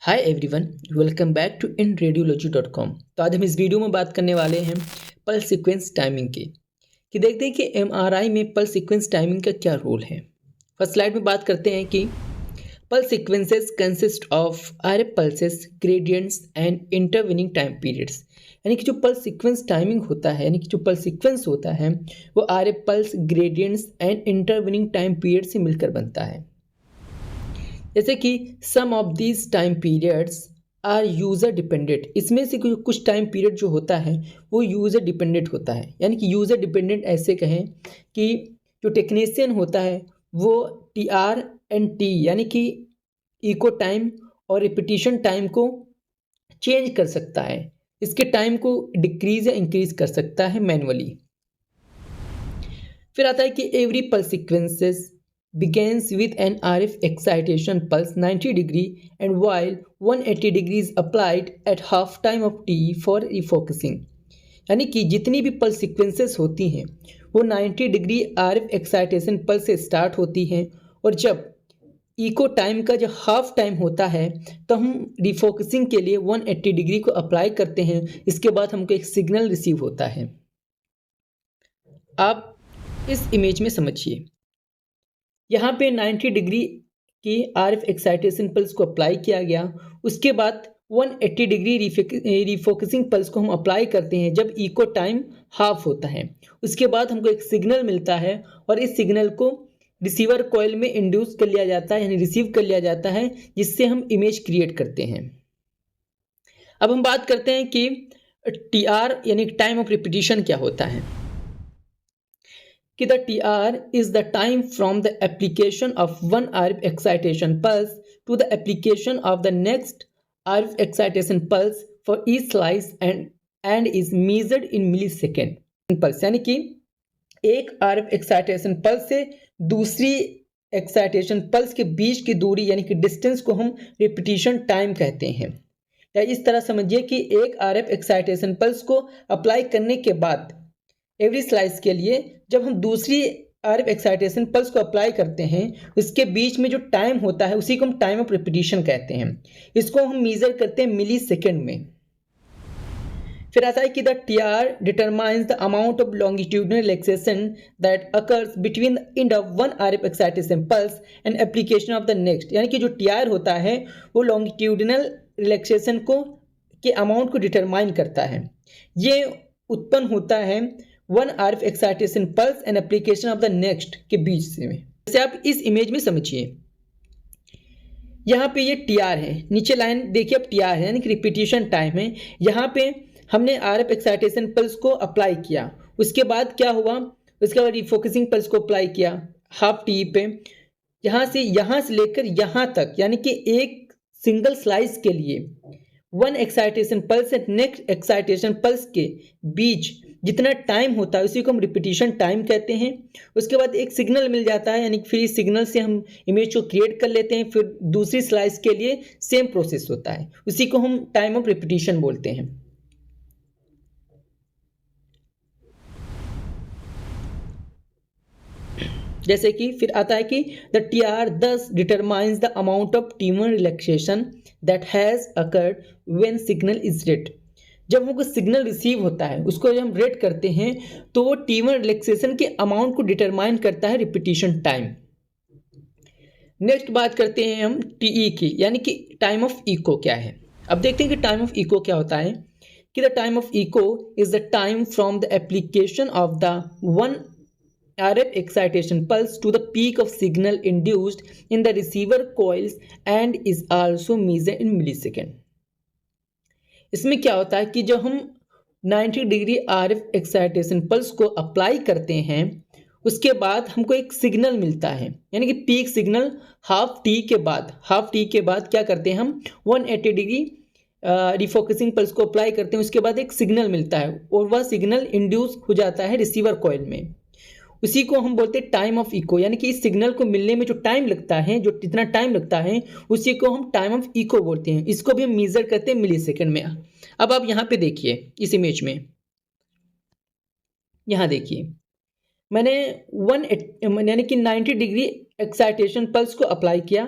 Hi everyone, welcome back to inradiology.com। तो आज हम इस वीडियो में बात करने वाले हैं पल्स सीक्वेंस टाइमिंग की कि देखते हैं कि एमआरआई में पल्स सीक्वेंस टाइमिंग का क्या रोल है। फर्स्ट स्लाइड में बात करते हैं कि pulse sequences consist of RF pulses, gradients and intervening time periods. यानी कि जो पल्स सीक्वेंस टाइमिंग होता है, यानी कि जो पल्स सीक्वेंस होता है वो RF pulse, gradients and intervening time period से मिलकर बनता है। जैसे कि some of these time periods are user dependent. इसमें से कुछ टाइम पीरियड जो होता है वो यूज़र डिपेंडेंट होता है। यानी कि यूज़र डिपेंडेंट ऐसे कहें कि जो टेक्नीशियन होता है वो टीआर एंड टी यानी कि इको टाइम और रिपीटिशन टाइम को चेंज कर सकता है। इसके टाइम को डिक्रीज या इंक्रीज कर सकता है मैनुअली। फिर आता है कि every pulse sequences begins with an RF excitation pulse 90 degree and while 180 degree is applied at half time of T for refocusing। यानी कि जितनी भी पल्स सीक्वेंसेस होती हैं वो 90 डिग्री RF एक्साइटेशन पल्स से स्टार्ट होती हैं और जब इको टाइम का जो हाफ टाइम होता है तो हम रिफोकसिंग के लिए 180 डिग्री को अप्लाई करते हैं। इसके बाद हमको एक सिग्नल रिसीव होता है। आप इस इमेज में समझिए, यहाँ पे 90 डिग्री की आरएफ एक्साइटेशन पल्स को अप्लाई किया गया। उसके बाद 180 डिग्री रिफोकसिंग पल्स को हम अप्लाई करते हैं जब इको टाइम हाफ होता है। उसके बाद हमको एक सिग्नल मिलता है और इस सिग्नल को रिसीवर कॉइल में इंड्यूस कर लिया जाता है, यानी रिसीव कर लिया जाता है, जिससे हम इमेज क्रिएट करते हैं। अब हम बात करते हैं कि टीआर यानी टाइम ऑफ रिपीटिशन क्या होता है। कि the TR is the time from the application of one RF excitation pulse to the application of the next RF excitation pulse for each slice and is measured in millisecond pulse। यानी कि एक RF excitation pulse से दूसरी excitation pulse के बीच की दूरी यानी कि डिस्टेंस को हम रिपीटिशन टाइम कहते हैं। या इस तरह समझिए कि एक RF excitation pulse को अप्लाई करने के बाद एवरी स्लाइस के लिए जब हम दूसरी आरएफ एक्साइटेशन पल्स को अप्लाई करते हैं उसके बीच में जो टाइम होता है उसी को हम टाइम ऑफ रिपीटिशन कहते हैं। इसको हम मेजर करते हैं मिली सेकेंड में। फिर आता है कि the TR determines the amount of longitudinal relaxation that occurs between the end of one RF excitation pulse and application of the next. यानी कि जो टीआर होता है वो लॉन्गिट्यूडनल रिलैक्सेशन को के अमाउंट को डिटरमाइन करता है। ये उत्पन्न होता है one RF excitation pulse and application of the next के बीच से। जैसे आप इस इमेज में समझिए, यहाँ पे ये टीआर है, नीचे लाइन देखिए अब टीआर है यानी कि रिपीटिशन टाइम है। यहाँ पे हमने आरएफ एक्साइटेशन पल्स को अप्लाई किया, उसके बाद क्या हुआ, उसके बाद रिफोकसिंग पल्स को अप्लाई किया हाफ टी पे। यहाँ से लेकर यहाँ तक यानी कि एक सिंगल स्लाइस के लिए one excitation pulse and next excitation pulse के बीच जितना टाइम होता है उसी को हम रिपीटिशन टाइम कहते हैं। उसके बाद एक सिग्नल मिल जाता है, यानी फिर इस सिग्नल से हम इमेज को क्रिएट कर लेते हैं। फिर दूसरी स्लाइस के लिए सेम प्रोसेस होता है, उसी को हम टाइम ऑफ रिपीटिशन बोलते हैं। जैसे कि फिर आता है कि द टीआर दस determines the amount of teamer relaxation that has occurred when signal is rate. जब हमको सिग्नल रिसीव होता है उसको जब हम रेट करते हैं तो वो टीमर रिलैक्सेशन के अमाउंट को डिटरमाइन करता है रिपीटिशन टाइम। नेक्स्ट बात करते हैं हम टीई की, यानी कि टाइम ऑफ इको क्या है। अब देखते हैं कि टाइम ऑफ इको क्या होता है। कि the time of echo is the time from the application of the one RF excitation pulse to the peak of signal induced in the receiver coils and is also measured in millisecond। इसमें क्या होता है कि जब हम 90 degree RF excitation pulse को apply करते हैं उसके बाद हमको एक सिग्नल मिलता है, यानी कि पीक सिग्नल हाफ टी के बाद क्या करते हैं हम 180 डिग्री रिफोकसिंग पल्स को अप्लाई करते हैं। उसके बाद एक सिग्नल मिलता है और वह सिग्नल इंड्यूस हो जाता है रिसीवर कॉइल में। उसी को हम बोलते हैं टाइम ऑफ इको, यानी कि इस सिग्नल को मिलने में जो टाइम लगता है, जो जितना टाइम लगता है उसी को हम टाइम ऑफ इको बोलते हैं। इसको भी हम मेजर करते हैं मिली सेकेंड में। अब आप यहाँ पे देखिए इस इमेज में, यहाँ देखिए मैंने यानी कि 90 डिग्री एक्साइटेशन पल्स को अप्लाई किया।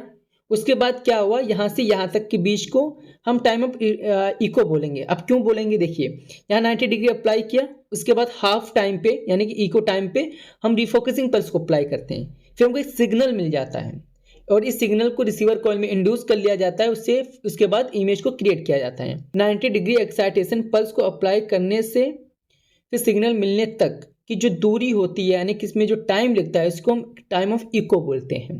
उसके बाद क्या हुआ, यहाँ से यहाँ तक के बीच को हम टाइम ऑफ इको बोलेंगे। अब क्यों बोलेंगे, देखिए यहाँ 90 डिग्री अप्लाई किया, उसके बाद हाफ टाइम पे यानी कि इको टाइम पे हम रिफोकसिंग पल्स को अप्लाई करते हैं, फिर हमको एक सिग्नल मिल जाता है और इस सिग्नल को रिसीवर कॉइल में इंड्यूस कर लिया जाता है, उससे उसके बाद इमेज को क्रिएट किया जाता है। 90 डिग्री एक्साइटेशन पल्स को अप्लाई करने से फिर सिग्नल मिलने तक की जो दूरी होती है यानी कि इसमें जो टाइम लगता है इसको हम टाइम ऑफ इको बोलते हैं।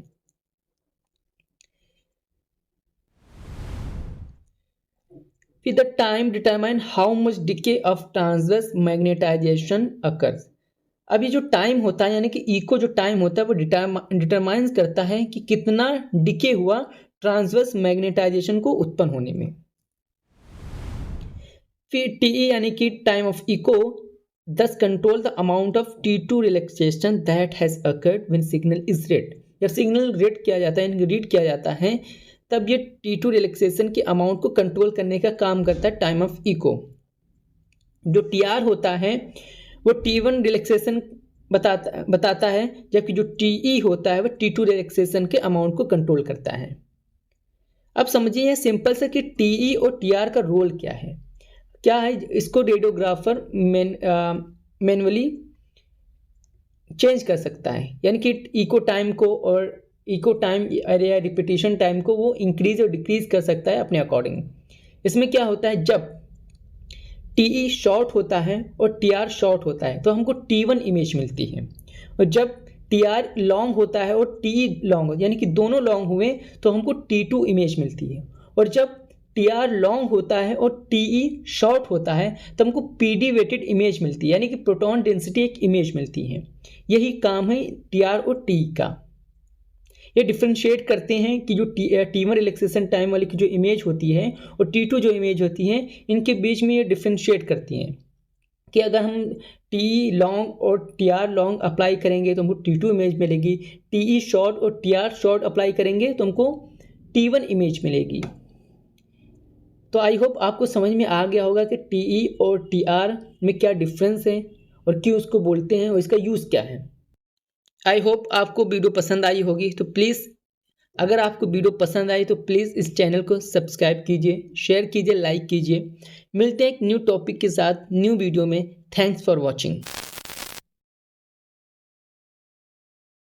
फिर the time determine how much decay of transverse magnetization occurs. अब ये जो टाइम होता है यानी कि इको जो टाइम होता है वो डिटरमाइंस करता है कि कितना डिके हुआ ट्रांसवर्स मैग्नेटाइजेशन को उत्पन्न होने में। फिर टीई यानी कि time of echo thus control the amount of T2 relaxation that has occurred when signal is read। जब सिग्नल रीड किया जाता है, रीड किया जाता है, तब ये T2 रिलैक्सेशन के अमाउंट को कंट्रोल करने का काम करता है टाइम ऑफ इको। जो TR होता है वो T1 रिलैक्सेशन बताता है, जबकि जो TE होता है वो T2 रिलैक्सेशन के अमाउंट को कंट्रोल करता है। अब समझिए यह सिंपल सा कि TE और TR का रोल क्या है, क्या है, इसको रेडियोग्राफर मैनुअली चेंज कर सकता है, यानी कि इको टाइम को और इको टाइम या रिपीटिशन टाइम को वो इंक्रीज और डिक्रीज कर सकता है अपने अकॉर्डिंग। इसमें क्या होता है, जब TE शॉर्ट होता है और TR शॉर्ट होता है तो हमको T1 इमेज मिलती है, और जब TR लॉन्ग होता है और TE लॉन्ग यानी कि दोनों लॉन्ग हुए तो हमको T2 इमेज मिलती है, और जब TR लॉन्ग होता है और TE शॉर्ट होता है तो हमको PD वेटेड इमेज मिलती है, यानी कि प्रोटॉन डेंसिटी एक इमेज मिलती है। यही काम है TR और TE का। ये डिफ्रेंशिएट करते हैं कि जो T1 रिलैक्सेशन टाइम वाली की जो इमेज होती है और T2 जो इमेज होती है, इनके बीच में ये डिफ्रेंशिएट करती हैं कि अगर हम TE लॉन्ग और TR लॉन्ग अप्लाई करेंगे तो हमको T2 इमेज मिलेगी, TE शॉर्ट और TR शॉर्ट अप्लाई करेंगे तो हमको T1 इमेज मिलेगी। तो आई होप आपको समझ में आ गया होगा कि TE और TR में क्या डिफरेंस है और क्यों उसको बोलते हैं और इसका यूज़ क्या है। आई होप आपको वीडियो पसंद आई होगी, तो प्लीज़ अगर आपको वीडियो पसंद आई तो प्लीज़ इस चैनल को सब्सक्राइब कीजिए, शेयर कीजिए, लाइक कीजिए। मिलते हैं एक न्यू टॉपिक के साथ न्यू वीडियो में। Thanks for watching.